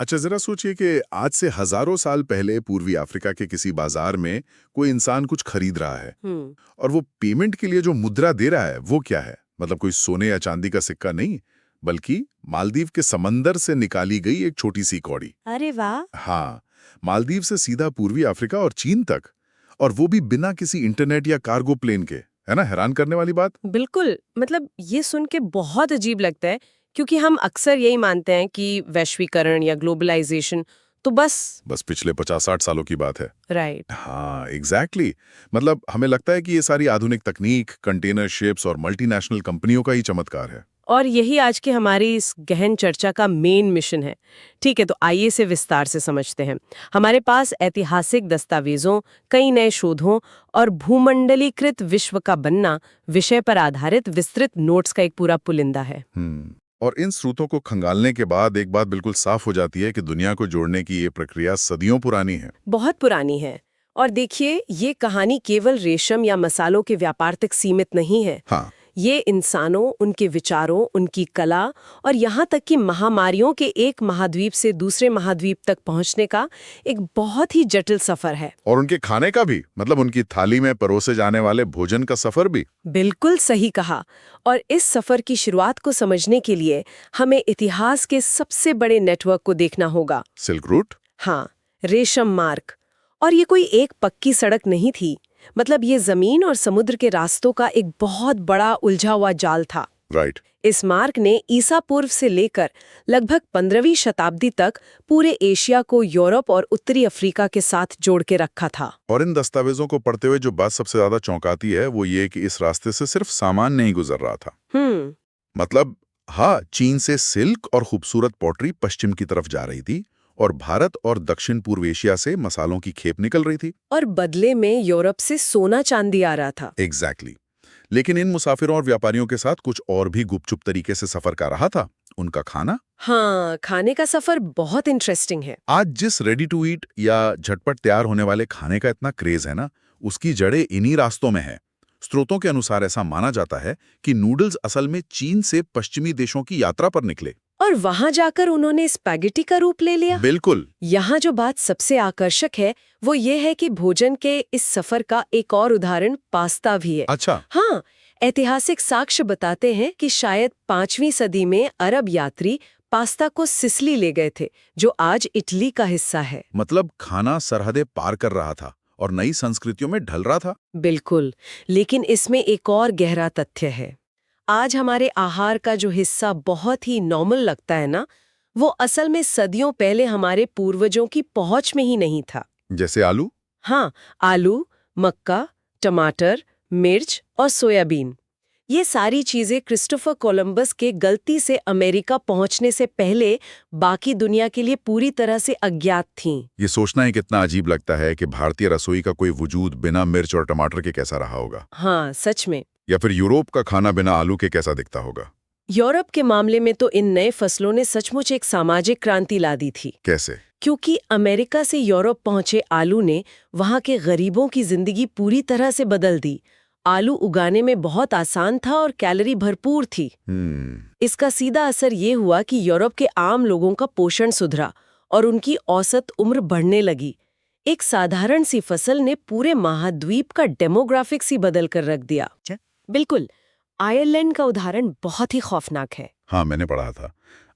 अच्छा, जरा सोचिए कि आज से हजारों साल पहले पूर्वी अफ्रीका के किसी बाजार में कोई इंसान कुछ खरीद रहा है हम्म। और वो पेमेंट के लिए जो मुद्रा दे रहा है वो क्या है? मतलब कोई सोने या चांदी का सिक्का नहीं, बल्कि मालदीव के समंदर से निकाली गई एक छोटी सी कौड़ी। अरे वाह। हाँ, मालदीव से सीधा पूर्वी अफ्रीका और चीन तक, और वो भी बिना किसी इंटरनेट या कार्गो प्लेन के। है ना हैरान करने वाली बात? बिल्कुल, मतलब ये सुन के बहुत अजीब लगता है, क्योंकि हम अक्सर यही मानते हैं कि वैश्वीकरण या ग्लोबलाइजेशन तो बस। बस पिछले 50-60 सालों की बात है। राइट। हाँ, एग्जैक्टली मतलब हमें लगता है कि ये सारी आधुनिक तकनीक, कंटेनर शिप्स और मल्टीनेशनल कंपनियों का ही चमत्कार है। और यही आज की हमारी इस गहन चर्चा का मेन मिशन है। ठीक है, तो आइए से विस्तार से समझते हैं। हमारे पास ऐतिहासिक दस्तावेजों, कई नए शोधों और भूमंडलीकृत विश्व का बनना विषय पर आधारित विस्तृत नोट्स का एक पूरा पुलिंदा है। और इन स्रोतों को खंगालने के बाद एक बात बिल्कुल साफ हो जाती है कि दुनिया को जोड़ने की ये प्रक्रिया सदियों पुरानी है। बहुत पुरानी है। और देखिए, ये कहानी केवल रेशम या मसालों के व्यापार तक सीमित नहीं है। हाँ, ये इंसानों, उनके विचारों, उनकी कला और यहाँ तक कि महामारियों के एक महाद्वीप से दूसरे महाद्वीप तक पहुँचने का एक बहुत ही जटिल सफर है। और उनके खाने का भी, मतलब उनकी थाली में परोसे जाने वाले भोजन का सफर भी। बिल्कुल सही कहा। और इस सफर की शुरुआत को समझने के लिए हमें इतिहास के सबसे बड़े नेटवर्क को देखना होगा। Silk route. हाँ, रेशम मार्ग। और ये कोई एक पक्की सड़क नहीं थी। मतलब ये जमीन और समुद्र के रास्तों का एक बहुत बड़ा उलझा हुआ जाल था। राइट। इस मार्ग ने ईसा पूर्व से लेकर लगभग 15वीं शताब्दी तक पूरे एशिया को यूरोप और उत्तरी अफ्रीका के साथ जोड़ के रखा था। और इन दस्तावेजों को पढ़ते हुए जो बात सबसे ज्यादा चौंकाती है वो ये कि इस रास्ते से सिर्फ सामान नहीं गुजर रहा था। मतलब हाँ, चीन से सिल्क और खूबसूरत पॉटरी पश्चिम की तरफ जा रही थी और भारत और दक्षिण पूर्व एशिया से मसालों की खेप निकल रही थी। और बदले में यूरोप से सोना चांदी आ रहा था। एग्जैक्टली। लेकिन इन मुसाफिरों और व्यापारियों के साथ कुछ और भी गुपचुप तरीके से सफर कर रहा था, उनका खाना। हाँ, खाने का सफर बहुत इंटरेस्टिंग है। आज जिस रेडी टू ईट या झटपट तैयार होने वाले खाने का इतना क्रेज है ना, उसकी जड़ें इन्हीं रास्तों में है। स्रोतों के अनुसार ऐसा माना जाता है कि नूडल्स असल में चीन से पश्चिमी देशों की यात्रा पर निकले और वहां जाकर उन्होंने स्पैगेटी का रूप ले लिया। बिल्कुल। यहाँ जो बात सबसे आकर्षक है वो ये है कि भोजन के इस सफर का एक और उदाहरण पास्ता भी है। अच्छा। हाँ, ऐतिहासिक साक्ष्य बताते हैं कि शायद 5वीं सदी में अरब यात्री पास्ता को सिसिली ले गए थे, जो आज इटली का हिस्सा है। मतलब खाना सरहदें पार कर रहा था और नई संस्कृतियों में ढल रहा था। बिल्कुल। लेकिन इसमें एक और गहरा तथ्य है। आज हमारे आहार का जो हिस्सा बहुत ही नॉर्मल लगता है ना, वो असल में सदियों पहले हमारे पूर्वजों की पहुंच में ही नहीं था। जैसे आलू। हाँ, आलू, मक्का, टमाटर, मिर्च और सोयाबीन। ये सारी चीजें क्रिस्टोफर कोलंबस के गलती से अमेरिका पहुंचने से पहले बाकी दुनिया के लिए पूरी तरह से अज्ञात थीं। ये सोचना ही कितना अजीब लगता है कि भारतीय रसोई का कोई वजूद बिना मिर्च और टमाटर के कैसा रहा होगा। हाँ, सच में। या फिर यूरोप का खाना बिना आलू के कैसा दिखता होगा। यूरोप के मामले में तो इन नए फसलों ने सचमुच एक सामाजिक क्रांति ला दी थी। कैसे? क्योंकि अमेरिका से यूरोप पहुंचे आलू ने वहां के गरीबों की जिंदगी पूरी तरह से बदल दी। आलू उगाने में बहुत आसान था और कैलोरी भरपूर थी। इसका सीधा असर ये हुआ कि यूरोप के आम लोगों का पोषण सुधरा और उनकी औसत उम्र बढ़ने लगी। एक साधारण सी फसल ने पूरे महाद्वीप का डेमोग्राफिक्स ही बदल कर रख दिया। बिल्कुल। आयरलैंड का उदाहरण बहुत ही खौफनाक है। हाँ, मैंने पढ़ा था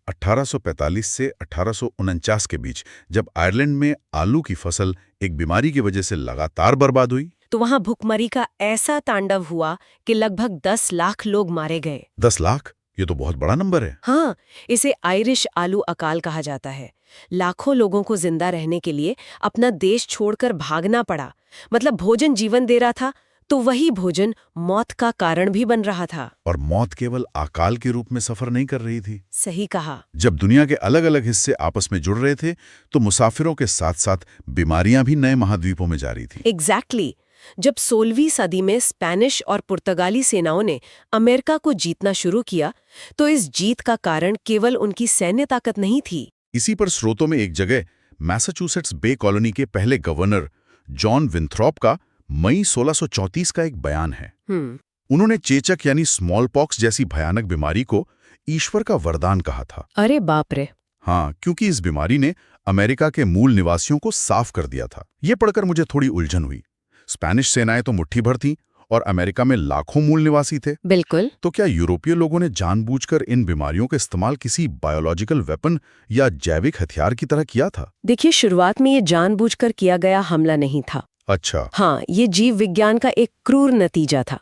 1845 से 1849 के बीच जब आयरलैंड में आलू की फसल एक बीमारी की वजह से लगातार बर्बाद हुई, तो वहां भुखमरी का ऐसा तांडव हुआ कि लगभग 10 लाख लोग मारे गए। 10 लाख? ये तो बहुत बड़ा नंबर है। हाँ, इसे आयरिश आलू अकाल कहा जाता है। लाखों लोगों को जिंदा रहने के लिए अपना देश छोड़कर भागना पड़ा। मतलब भोजन जीवन दे रहा था, तो वही भोजन मौत का कारण भी बन रहा था। और मौत केवल अकाल के रूप में सफर नहीं कर रही थी। सही कहा। जब दुनिया के अलग अलग हिस्से आपस में जुड़ रहे थे, तो मुसाफिरों के साथ साथ बीमारियां भी नए महाद्वीपों में जा रही थी। एग्जैक्टली। जब 16वीं सदी में स्पेनिश और पुर्तगाली सेनाओं ने अमेरिका को जीतना शुरू किया, तो इस जीत का कारण केवल उनकी सैन्य ताकत नहीं थी। इसी पर स्रोतों में एक जगह मैसाचुसेट्स बे कॉलोनी के पहले गवर्नर जॉन विंथ्रॉप का मई 1634 का एक बयान है। उन्होंने चेचक यानी स्मॉल पॉक्स जैसी भयानक बीमारी को ईश्वर का वरदान कहा था। अरे बाप रे। हाँ, क्योंकि इस बीमारी ने अमेरिका के मूल निवासियों को साफ कर दिया था। ये पढ़कर मुझे थोड़ी उलझन हुई। स्पेनिश सेनाएं तो मुट्ठी भर थीं और अमेरिका में लाखों मूल निवासी थे। बिल्कुल। तो क्या यूरोपीय लोगों ने जानबूझकर इन बीमारियों का इस्तेमाल किसी बायोलॉजिकल वेपन या जैविक हथियार की तरह किया था? देखिए, शुरुआत में ये जानबूझकर किया गया हमला नहीं था। अच्छा। हाँ, ये जीव विज्ञान का एक क्रूर नतीजा था।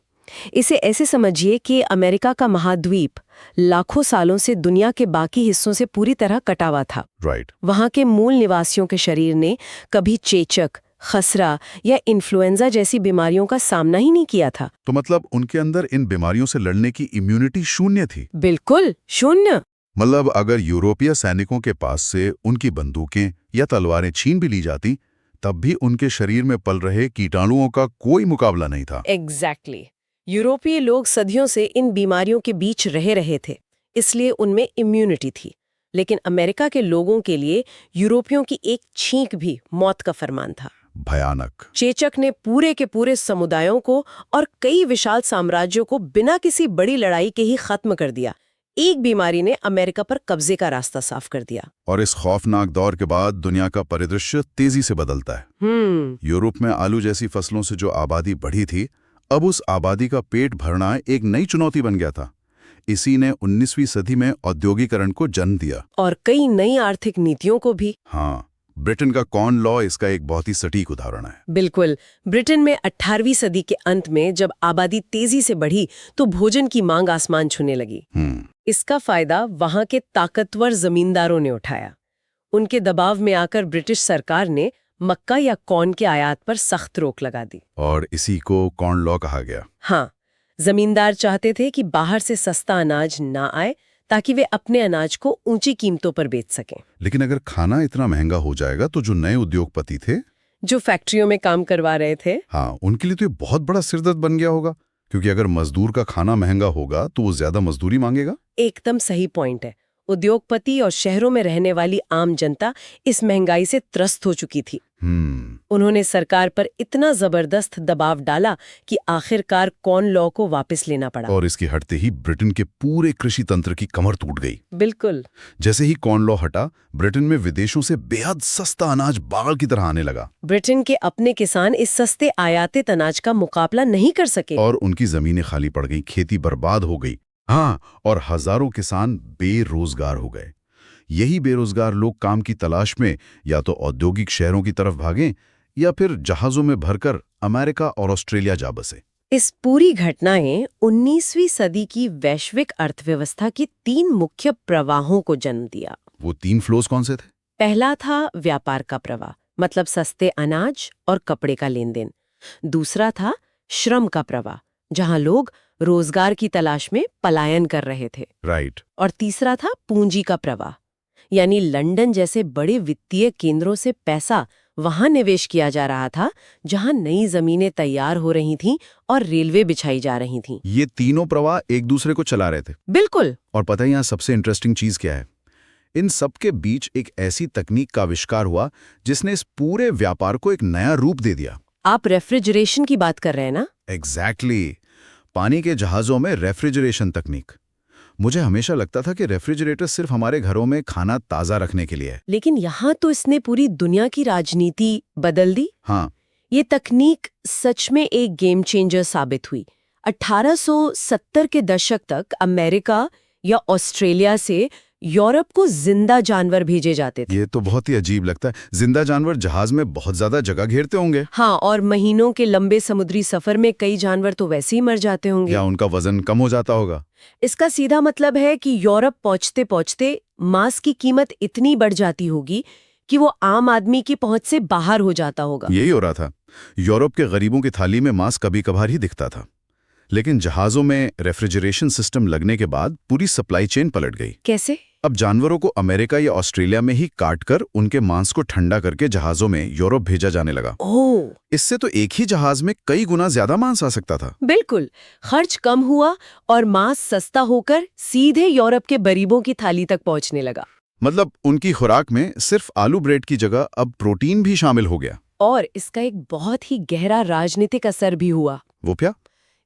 इसे ऐसे समझिए कि अमेरिका का महाद्वीप लाखों सालों से दुनिया के बाकी हिस्सों से पूरी तरह कटा हुआ था। राइट। वहां के मूल निवासियों के शरीर ने कभी चेचक, खसरा या इन्फ्लुएंजा जैसी बीमारियों का सामना ही नहीं किया था। तो मतलब उनके अंदर इन बीमारियों से लड़ने की इम्यूनिटी शून्य थी? बिल्कुल शून्य। मतलब अगर यूरोपीय सैनिकों के पास से उनकी बंदूकें या तलवारें छीन भी ली जाती, तब भी उनके शरीर में पल रहे कीटाणुओं का कोई मुकाबला नहीं था। एग्जैक्टली। यूरोपीय लोग सदियों से इन बीमारियों के बीच रहे थे, इसलिए उनमें इम्यूनिटी थी। लेकिन अमेरिका के लोगों के लिए यूरोपियों की एक छींक भी मौत का फरमान था। भयानक। चेचक ने पूरे के पूरे समुदायों को और कई विशाल साम्राज्यों को बिना किसी बड़ी लड़ाई के ही खत्म कर दिया। एक बीमारी ने अमेरिका पर कब्जे का रास्ता साफ कर दिया। और इस खौफनाक दौर के बाद दुनिया का परिदृश्य तेजी से बदलता है। यूरोप में आलू जैसी फसलों से जो आबादी बढ़ी थी, अब उस आबादी का पेट भरना एक नई चुनौती बन गया था। इसी ने 19वीं सदी में औद्योगिकरण को जन्म दिया और कई नई आर्थिक नीतियों को भी। हाँ, ब्रिटेन का कॉर्न लॉ इसका एक बहुत ही सटीक उदाहरण है। बिल्कुल। ब्रिटेन में 18वीं सदी के अंत में जब आबादी तेजी से बढ़ी तो भोजन की मांग आसमान छूने लगी। इसका फायदा वहां के ताकतवर जमींदारों ने उठाया। उनके दबाव में आकर ब्रिटिश सरकार ने मक्का या कॉर्न के आयात पर सख्त रोक लगा दी। और इसी को कॉर्न लॉ कहा गया। हाँ, जमींदार चाहते थे कि बाहर से सस्ता अनाज ना आए ताकि वे अपने अनाज को ऊंची कीमतों पर बेच सकें। लेकिन अगर खाना इतना महंगा हो जाएगा तो जो नए उद्योगपति थे, जो फैक्ट्रियों में काम करवा रहे थे, हाँ, उनके लिए तो ये बहुत बड़ा सिरदर्द बन गया होगा, क्योंकि अगर मजदूर का खाना महंगा होगा तो वो ज्यादा मजदूरी मांगेगा। एकदम सही पॉइंट है। उद्योगपति और शहरों में रहने वाली आम जनता इस महंगाई से त्रस्त हो चुकी थी। उन्होंने सरकार पर इतना जबरदस्त दबाव डाला कि आखिरकार कॉर्न लॉ को वापस लेना पड़ा। और इसके हटते ही ब्रिटेन के पूरे कृषि तंत्र की कमर टूट गई। बिल्कुल। जैसे ही कॉर्न लॉ हटा, ब्रिटेन में विदेशों से बेहद सस्ता अनाज बाढ़ की तरह आने लगा। ब्रिटेन के अपने किसान इस सस्ते आयातित अनाज का मुकाबला नहीं कर सके और उनकी जमीनें खाली पड़ गई, खेती बर्बाद हो गई। हाँ, और हजारों किसान बेरोजगार हो गए। यही बेरोजगार लोग काम की तलाश में या तो औद्योगिक शहरों की तरफ भागें या फिर जहाजों में भरकर अमेरिका और ऑस्ट्रेलिया जा बसे। इस पूरी घटना ने 19वीं सदी की वैश्विक अर्थव्यवस्था की 3 मुख्य प्रवाहों को जन्म दिया। वो 3 फ्लोज कौन से थे? पहला था व्यापार का प्रवाह, मतलब सस्ते अनाज और कपड़े का लेन देन। दूसरा था श्रम का प्रवाह, जहां लोग रोजगार की तलाश में पलायन कर रहे थे। राइट। और तीसरा था पूंजी का प्रवाह, यानी लंदन जैसे बड़े वित्तीय केंद्रों से पैसा वहां निवेश किया जा रहा था जहां नई जमीनें तैयार हो रही थीं और रेलवे बिछाई जा रही थीं। ये तीनों प्रवाह एक दूसरे को चला रहे थे। बिल्कुल। और पता है यहाँ सबसे इंटरेस्टिंग चीज क्या है? इन सब के बीच एक ऐसी तकनीक का आविष्कार हुआ जिसने इस पूरे व्यापार को एक नया रूप दे दिया। आप रेफ्रिजरेशन की बात कर रहे हैं ना? एग्जैक्टली। पानी के जहाजों में रेफ्रिजरेशन तकनीक। मुझे हमेशा लगता था कि रेफ्रिजरेटर सिर्फ हमारे घरों में खाना ताज़ा रखने के लिए है। लेकिन यहाँ तो इसने पूरी दुनिया की राजनीति बदल दी। हाँ, ये तकनीक सच में एक गेम चेंजर साबित हुई। 1870 के दशक तक अमेरिका या ऑस्ट्रेलिया से यूरोप को जिंदा जानवर भेजे जाते थे। ये तो बहुत ही अजीब लगता है। जिंदा जानवर जहाज में बहुत ज्यादा जगह घेरते होंगे। हाँ, और महीनों के लंबे समुद्री सफर में कई जानवर तो वैसे ही मर जाते होंगे। या उनका वजन कम हो जाता होगा। इसका सीधा मतलब है कि यूरोप पहुंचते पहुंचते मांस की कीमत इतनी बढ़ जाती होगी कि वो आम आदमी की पहुंच से बाहर हो जाता होगा। यही हो रहा था। यूरोप के गरीबों की थाली में मांस कभी कभार ही दिखता था। लेकिन जहाजों में रेफ्रिजरेशन सिस्टम लगने के बाद पूरी सप्लाई चेन पलट गई। कैसे? अब जानवरों को अमेरिका या ऑस्ट्रेलिया में ही काटकर उनके मांस को ठंडा करके जहाजों में यूरोप भेजा जाने लगा। ओह! इससे तो एक ही जहाज में कई गुना ज्यादा मांस आ सकता था। बिल्कुल। खर्च कम हुआ और मांस सस्ता होकर सीधे यूरोप के गरीबों की थाली तक पहुंचने लगा। मतलब उनकी खुराक में सिर्फ आलू ब्रेड की जगह अब प्रोटीन भी शामिल हो गया। और इसका एक बहुत ही गहरा राजनीतिक असर भी हुआ। वो क्या?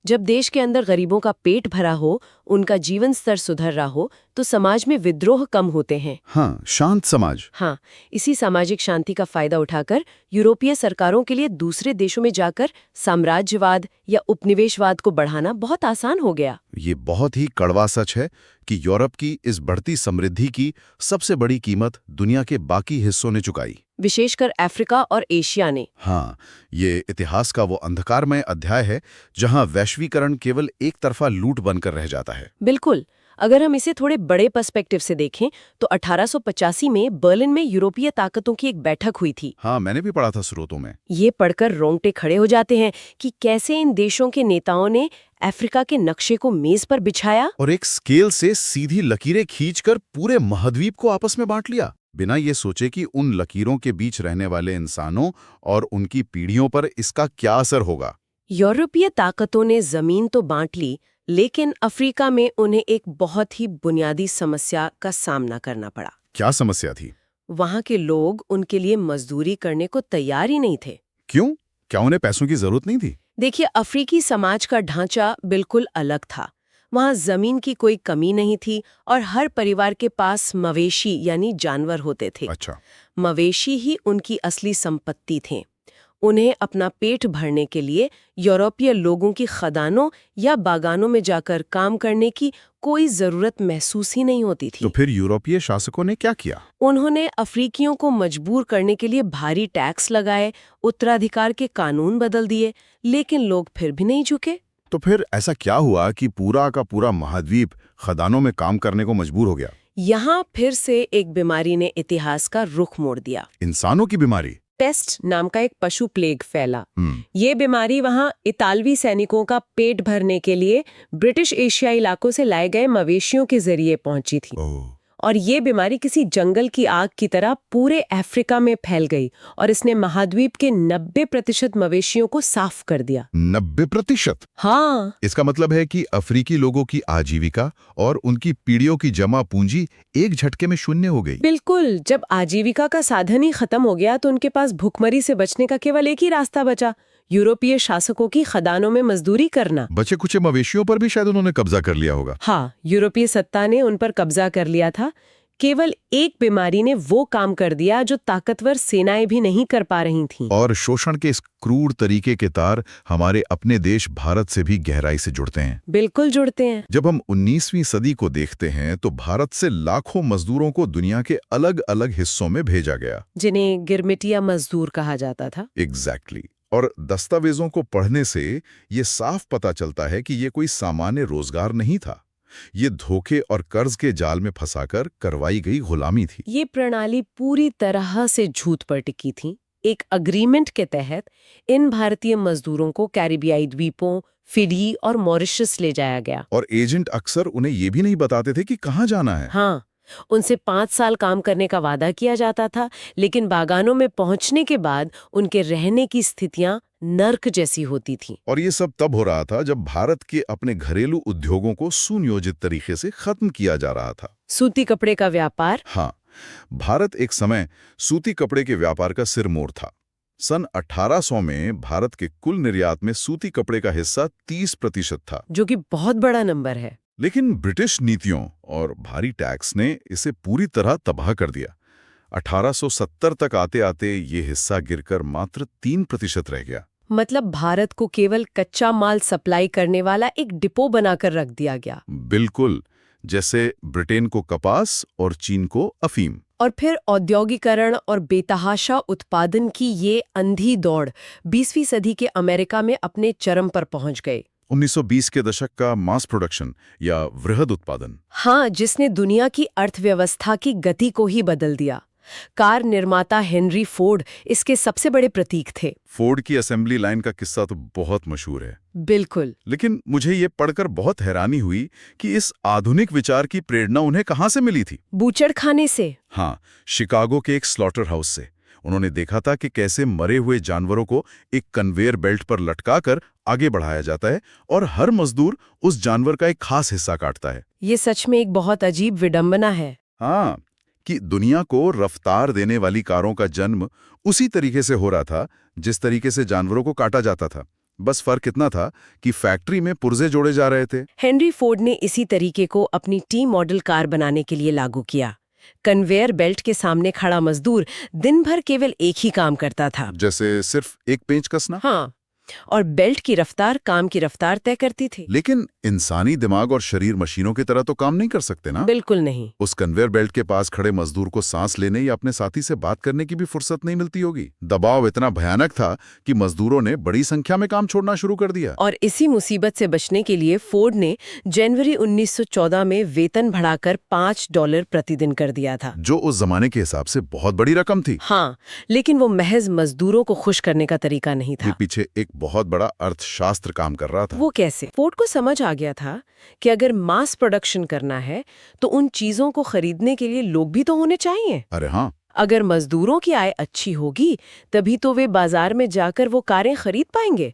जब देश के अंदर गरीबों का पेट भरा हो, उनका जीवन स्तर सुधर रहा हो, तो समाज में विद्रोह कम होते हैं। हाँ, शांत समाज। हाँ, इसी सामाजिक शांति का फायदा उठाकर यूरोपीय सरकारों के लिए दूसरे देशों में जाकर साम्राज्यवाद या उपनिवेशवाद को बढ़ाना बहुत आसान हो गया। ये बहुत ही कड़वा सच है कि यूरोप की इस बढ़ती समृद्धि की सबसे बड़ी कीमत दुनिया के बाकी हिस्सों ने चुकाई, विशेषकर अफ्रीका और एशिया ने। हाँ, ये इतिहास का वो अंधकारमय अध्याय है जहां वैश्वीकरण केवल एक तरफा लूट बनकर रह जाता है। बिल्कुल। अगर हम इसे थोड़े बड़े पर्सपेक्टिव से देखें तो 1885 में बर्लिन में यूरोपीय ताकतों की एक बैठक हुई थी। हाँ, मैंने भी पढ़ा था स्रोतों में। ये पढ़कर रोंगटे खड़े हो जाते हैं कि कैसे इन देशों के नेताओं ने अफ्रीका के नक्शे को मेज पर बिछाया और एक स्केल से सीधी लकीरें खींचकर पूरे महाद्वीप को आपस में बांट लिया, बिना ये सोचे कि उन लकीरों के बीच रहने वाले इंसानों और उनकी पीढ़ियों पर इसका क्या असर होगा। यूरोपीय ताकतों ने जमीन तो बांट ली, लेकिन अफ्रीका में उन्हें एक बहुत ही बुनियादी समस्या का सामना करना पड़ा। क्या समस्या थी? वहां के लोग उनके लिए मजदूरी करने को तैयार ही नहीं थे। क्यों? क्या उन्हें पैसों की जरूरत नहीं थी? देखिए, अफ्रीकी समाज का ढांचा बिल्कुल अलग था। वहां जमीन की कोई कमी नहीं थी और हर परिवार के पास मवेशी यानी जानवर होते थे। अच्छा। मवेशी ही उनकी असली संपत्ति थे। उन्हें अपना पेट भरने के लिए यूरोपीय लोगों की खदानों या बागानों में जाकर काम करने की कोई जरूरत महसूस ही नहीं होती थी। तो फिर यूरोपीय शासकों ने क्या किया? उन्होंने अफ्रीकियों को मजबूर करने के लिए भारी टैक्स लगाए, उत्तराधिकार के कानून बदल दिए, लेकिन लोग फिर भी नहीं झुके। तो फिर ऐसा क्या हुआ कि पूरा का पूरा महाद्वीप खदानों में काम करने को मजबूर हो गया? यहाँ फिर से एक बीमारी ने इतिहास का रुख मोड़ दिया। इंसानों की बीमारी? पेस्ट नाम का एक पशु प्लेग फैला। ये बीमारी वहां इतालवी सैनिकों का पेट भरने के लिए ब्रिटिश एशिया इलाकों से लाए गए मवेशियों के जरिए पहुंची थी। और ये बीमारी किसी जंगल की आग की तरह पूरे अफ्रीका में फैल गई और इसने महाद्वीप के 90% मवेशियों को साफ कर दिया। 90%? हाँ। इसका मतलब है कि अफ्रीकी लोगों की आजीविका और उनकी पीढ़ियों की जमा पूंजी एक झटके में शून्य हो गई। बिल्कुल। जब आजीविका का साधन ही खत्म हो गया तो उनके पास भुखमरी से बचने का केवल एक ही रास्ता बचा, यूरोपीय शासकों की खदानों में मजदूरी करना। बचे कुछ मवेशियों पर भी शायद उन्होंने कब्जा कर लिया होगा। हाँ, यूरोपीय सत्ता ने उन पर कब्जा कर लिया था। केवल एक बीमारी ने वो काम कर दिया जो ताकतवर सेनाएं भी नहीं कर पा रही थीं। और शोषण के इस क्रूर तरीके के तार हमारे अपने देश भारत से भी गहराई से जुड़ते हैं। बिल्कुल जुड़ते हैं। जब हम 19वीं सदी को देखते हैं तो भारत से लाखों मजदूरों को दुनिया के अलग अलग हिस्सों में भेजा गया, जिन्हें गिरमिटिया मजदूर कहा जाता था। एग्जैक्टली। और दस्तावेजों को पढ़ने से ये साफ पता चलता है कि ये कोई सामान्य रोजगार नहीं था। ये धोखे और कर्ज के जाल में फंसाकर करवाई गई गुलामी थी। ये प्रणाली पूरी तरह से झूठ पर टिकी थी। एक अग्रीमेंट के तहत इन भारतीय मजदूरों को कैरिबियाई द्वीपों, फिजी और मॉरिशस ले जाया गया। और एजेंट अक्सर उन्हें ये भी नहीं बताते थे कि कहाँ जाना है। हाँ, उनसे 5 साल काम करने का वादा किया जाता था, लेकिन बागानों में पहुंचने के बाद उनके रहने की स्थितियां नर्क जैसी होती थीं। और ये सब तब हो रहा था जब भारत के अपने घरेलू उद्योगों को सुनियोजित तरीके से खत्म किया जा रहा था। सूती कपड़े का व्यापार। हाँ, भारत एक समय सूती कपड़े के व्यापार का सिरमौर था। सन 1800 में भारत के कुल निर्यात में सूती कपड़े का हिस्सा 30% था, जो कि बहुत बड़ा नंबर है। लेकिन ब्रिटिश नीतियों और भारी टैक्स ने इसे पूरी तरह तबाह कर दिया। 1870 तक आते आते ये हिस्सा गिरकर मात्र 3% रह गया। मतलब भारत को केवल कच्चा माल सप्लाई करने वाला एक डिपो बनाकर रख दिया गया। बिल्कुल, जैसे ब्रिटेन को कपास और चीन को अफीम। और फिर औद्योगिकरण और बेतहाशा उत्पादन की ये अंधी दौड़ 20वीं सदी के अमेरिका में अपने चरम पर पहुंच गए। 1920 के दशक का मास प्रोडक्शन या वृहद उत्पादन। हाँ, जिसने दुनिया की अर्थव्यवस्था की गति को ही बदल दिया। कार निर्माता हेनरी फोर्ड इसके सबसे बड़े प्रतीक थे। फोर्ड की असेंबली लाइन का किस्सा तो बहुत मशहूर है। बिल्कुल। लेकिन मुझे ये पढ़कर बहुत हैरानी हुई कि इस आधुनिक विचार की प्रेरणा उन्हें कहाँ से मिली थी। बूचड़खाने से। हाँ, शिकागो के एक स्लॉटर हाउस से। उन्होंने देखा था कि कैसे मरे हुए जानवरों को एक कन्वेयर बेल्ट पर लटकाकर आगे बढ़ाया जाता है और हर मजदूर उस जानवर का एक खास हिस्सा काटता है। ये सच में एक बहुत अजीब विडंबना है। हाँ, कि दुनिया को रफ्तार देने वाली कारों का जन्म उसी तरीके से हो रहा था जिस तरीके से जानवरों को काटा जाता था। बस फर्क इतना था कि फैक्ट्री में पुर्जे जोड़े जा रहे थे। हेनरी फोर्ड ने इसी तरीके को अपनी टी मॉडल कार बनाने के लिए लागू किया। कन्वेयर बेल्ट के सामने खड़ा मजदूर दिन भर केवल एक ही काम करता था, जैसे सिर्फ एक पेंच कसना। हाँ, और बेल्ट की रफ्तार काम की रफ्तार तय करती थी। लेकिन इंसानी दिमाग और शरीर मशीनों की तरह तो काम नहीं कर सकते ना। बिल्कुल नहीं। उस कन्वेयर बेल्ट के पास खड़े मजदूर को सांस लेने या अपने साथी से बात करने की भी फुर्सत नहीं मिलती होगी। दबाव इतना भयानक था कि मजदूरों ने बड़ी संख्या में काम छोड़ना शुरू कर दिया। और इसी मुसीबत से बचने के लिए फोर्ड ने जनवरी 1914 में वेतन बढ़ाकर $5 प्रतिदिन कर दिया था, जो उस जमाने के हिसाब से बहुत बड़ी रकम थी। हाँ, लेकिन वो महज मजदूरों को खुश करने का तरीका नहीं था। ये पीछे एक बहुत बड़ा अर्थशास्त्र काम कर रहा था। वो कैसे? फोर्ड को समझ आ गया था कि अगर मास प्रोडक्शन करना है तो उन चीजों को खरीदने के लिए लोग भी तो होने चाहिए। अरे हाँ, अगर मजदूरों की आय अच्छी होगी तभी तो वे बाजार में जाकर वो कारें खरीद पाएंगे।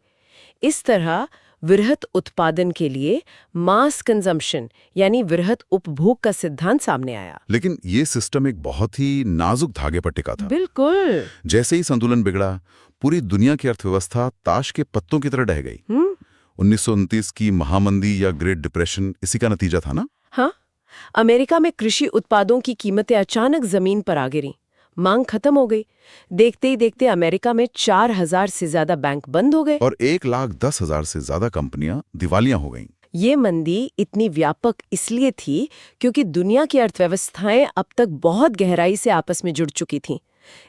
इस तरह वृहत उत्पादन के लिए मास कंजम्पशन यानी वृहत उपभोग का सिद्धांत सामने आया। लेकिन ये सिस्टम एक बहुत ही नाजुक धागे पर टिका था। बिल्कुल। जैसे ही संतुलन बिगड़ा, पूरी दुनिया की अर्थव्यवस्था ताश के पत्तों की तरह ढह गई। 1929 की महामंदी या ग्रेट डिप्रेशन इसी का नतीजा था ना। हाँ, अमेरिका में कृषि उत्पादों की कीमतें अचानक जमीन पर आ गिरी, मांग खत्म हो गई। देखते ही देखते अमेरिका में 4000 से ज्यादा बैंक बंद हो गए और 1,10,000 से ज्यादा कंपनियां दिवालिया हो गईं। ये मंदी इतनी व्यापक इसलिए थी क्योंकि दुनिया की अर्थव्यवस्थाएं अब तक बहुत गहराई से आपस में जुड़ चुकी थीं।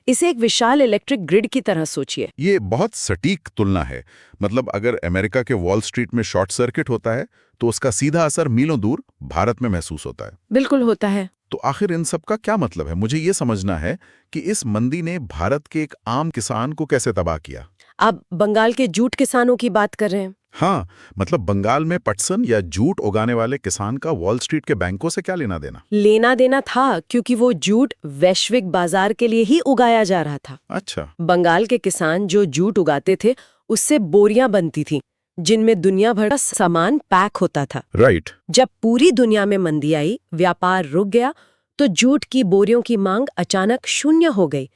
इसे एक विशाल इलेक्ट्रिक ग्रिड की तरह सोचिए। ये बहुत सटीक तुलना है। मतलब अगर अमेरिका के वॉल स्ट्रीट में शॉर्ट सर्किट होता है तो उसका सीधा असर मीलों दूर भारत में महसूस होता है। बिल्कुल होता है। तो आखिर इन सब का क्या मतलब है? मुझे ये समझना है कि इस मंदी ने भारत के एक आम किसान को कैसे तबाह किया। आप बंगाल के जूट किसानों की बात कर रहे हैं? हाँ, मतलब बंगाल में पटसन या जूट उगाने वाले किसान का वॉल स्ट्रीट के बैंकों से क्या लेना देना? लेना देना था, क्योंकि वो जूट वैश्विक बाजार के लिए ही उगाया जा रहा था। अच्छा। बंगाल के किसान जो जूट उगाते थे उससे बोरियां बनती थी जिनमें दुनिया भर का सामान पैक होता था। राइट। जब पूरी दुनिया में मंदी आई, व्यापार रुक गया, तो जूट की बोरियों की मांग अचानक शून्य हो गई।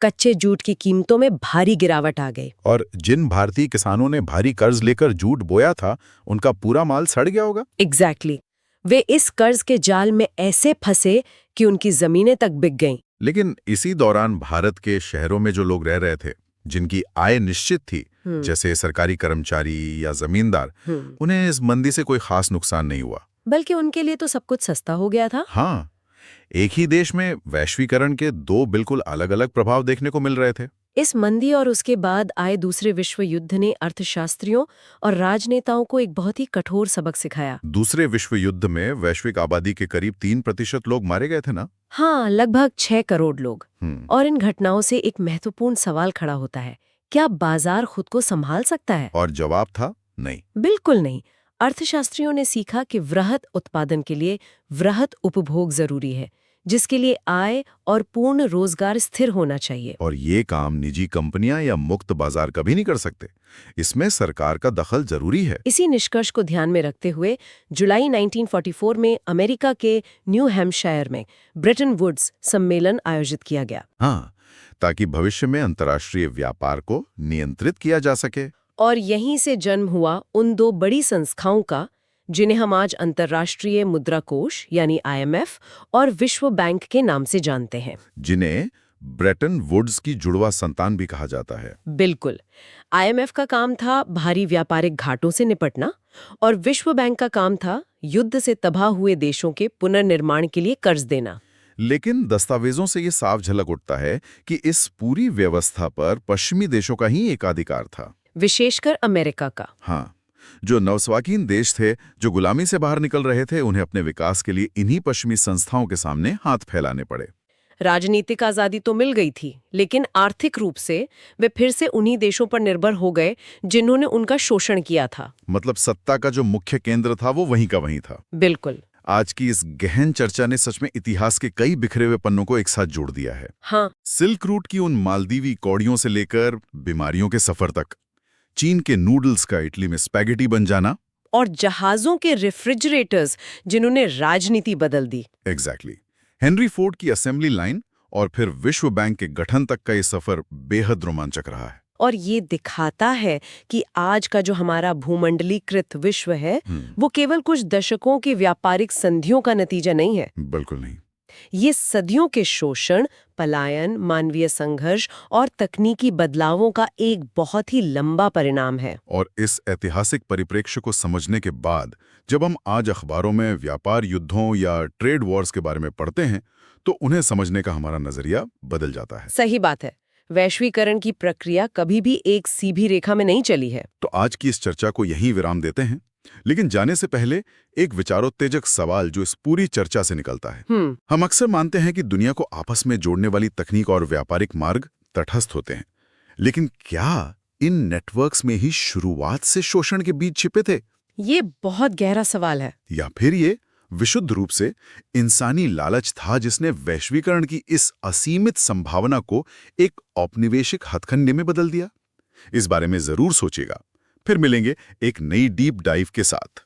कच्चे जूट की कीमतों में भारी गिरावट आ गई। और जिन भारतीय किसानों ने भारी कर्ज लेकर जूट बोया था, उनका पूरा माल सड़ गया होगा। एग्जैक्टली। वे इस कर्ज के जाल में ऐसे फंसे कि उनकी जमीनें तक बिक गईं। लेकिन इसी दौरान भारत के शहरों में जो लोग रह रहे थे, जिनकी आय निश्चित थी, जैसे सरकारी कर्मचारी या जमींदार, उन्हें इस मंदी से कोई खास नुकसान नहीं हुआ। बल्कि उनके लिए तो सब कुछ सस्ता हो गया था। हाँ, एक ही देश में वैश्वीकरण के दो बिल्कुल अलग-अलग प्रभाव देखने को मिल रहे थे। इस मंदी और उसके बाद आए दूसरे विश्व युद्ध ने अर्थशास्त्रियों और राजनेताओं को एक बहुत ही कठोर सबक सिखाया। दूसरे विश्व युद्ध में वैश्विक आबादी के करीब 3% लोग मारे गए थे ना। हाँ, लगभग 6 करोड़ लोग। और इन घटनाओं से एक महत्वपूर्ण सवाल खड़ा होता है, क्या बाजार खुद को संभाल सकता है? और जवाब था नहीं। बिल्कुल नहीं। अर्थशास्त्रियों ने सीखा कि वृहत उत्पादन के लिए वृहत उपभोग जरूरी है, जिसके लिए आय और पूर्ण रोजगार स्थिर होना चाहिए। और ये काम निजी कंपनियां या मुक्त बाजार कभी नहीं कर सकते। इसमें सरकार का दखल जरूरी है। इसी निष्कर्ष को ध्यान में रखते हुए जुलाई 1944 में अमेरिका के न्यू हैम्पशायर में ब्रेटन वुड्स सम्मेलन आयोजित किया गया। हाँ, ताकि भविष्य में अंतर्राष्ट्रीय व्यापार को नियंत्रित किया जा सके। और यहीं से जन्म हुआ उन दो बड़ी संस्थाओं का, जिन्हें हम आज अंतर्राष्ट्रीय मुद्रा कोष यानी IMF और विश्व बैंक के नाम से जानते हैं, जिन्हें ब्रेटन वुड्स की जुड़वा संतान भी कहा जाता है। बिल्कुल। IMF का काम था भारी व्यापारिक घाटों से निपटना और विश्व बैंक का काम था युद्ध से तबाह हुए देशों के पुनर्निर्माण के लिए कर्ज देना। लेकिन दस्तावेजों से ये साफ झलक उठता है कि इस पूरी व्यवस्था पर पश्चिमी देशों का ही एकाधिकार था, विशेषकर अमेरिका का। हाँ, जो नवस्वाधीन देश थे, जो गुलामी से बाहर निकल रहे थे, उन्हें अपने विकास के लिए इन्हीं पश्चिमी संस्थाओं के सामने हाथ फैलाने पड़े। राजनीतिक आजादी तो मिल गई थी, लेकिन आर्थिक रूप से वे फिर से उन्हीं देशों पर निर्भर हो गए जिन्होंने उनका शोषण किया था। मतलब सत्ता का जो मुख्य केंद्र था वो वहीं का वहीं था। बिल्कुल। आज की इस गहन चर्चा ने सच में इतिहास के कई बिखरे हुए पन्नों को एक साथ जोड़ दिया है। हाँ, सिल्क रूट की उन मालदीवी कौड़ियों से लेकर बीमारियों के सफर तक, चीन के नूडल्स का इटली में स्पैगेटी बन जाना, और जहाजों के रेफ्रिजरेटर्स जिन्होंने राजनीति बदल दी। एग्जैक्टली। हेनरी फोर्ड की असेंबली लाइन और फिर विश्व बैंक के गठन तक का ये सफर बेहद रोमांचक रहा है। और ये दिखाता है कि आज का जो हमारा भूमंडलीकृत विश्व है वो केवल कुछ दशकों की व्यापारिक संधियों का नतीजा नहीं है। बिल्कुल नहीं। ये सदियों के शोषण, पलायन, मानवीय संघर्ष और तकनीकी बदलावों का एक बहुत ही लंबा परिणाम है। और इस ऐतिहासिक परिप्रेक्ष्य को समझने के बाद जब हम आज अखबारों में व्यापार युद्धों या ट्रेड वॉर्स के बारे में पढ़ते हैं तो उन्हें समझने का हमारा नजरिया बदल जाता है। सही बात है। वैश्वीकरण की प्रक्रिया कभी भी एक सीधी रेखा में नहीं चली है। तो आज की इस चर्चा को यहीं विराम देते हैं, लेकिन जाने से पहले एक विचारोत्तेजक सवाल जो इस पूरी चर्चा से निकलता है। हम अक्सर मानते हैं कि दुनिया को आपस में जोड़ने वाली तकनीक और व्यापारिक मार्ग तटस्थ होते हैं, लेकिन क्या इन नेटवर्क्स में ही शुरुआत से शोषण के बीज छिपे थे? ये बहुत गहरा सवाल है। या फिर ये विशुद्ध रूप से इंसानी लालच था जिसने वैश्वीकरण की इस असीमित संभावना को एक औपनिवेशिक हथकंडे में बदल दिया? इस बारे में जरूर सोचिएगा। फिर मिलेंगे एक नई डीप डाइव के साथ।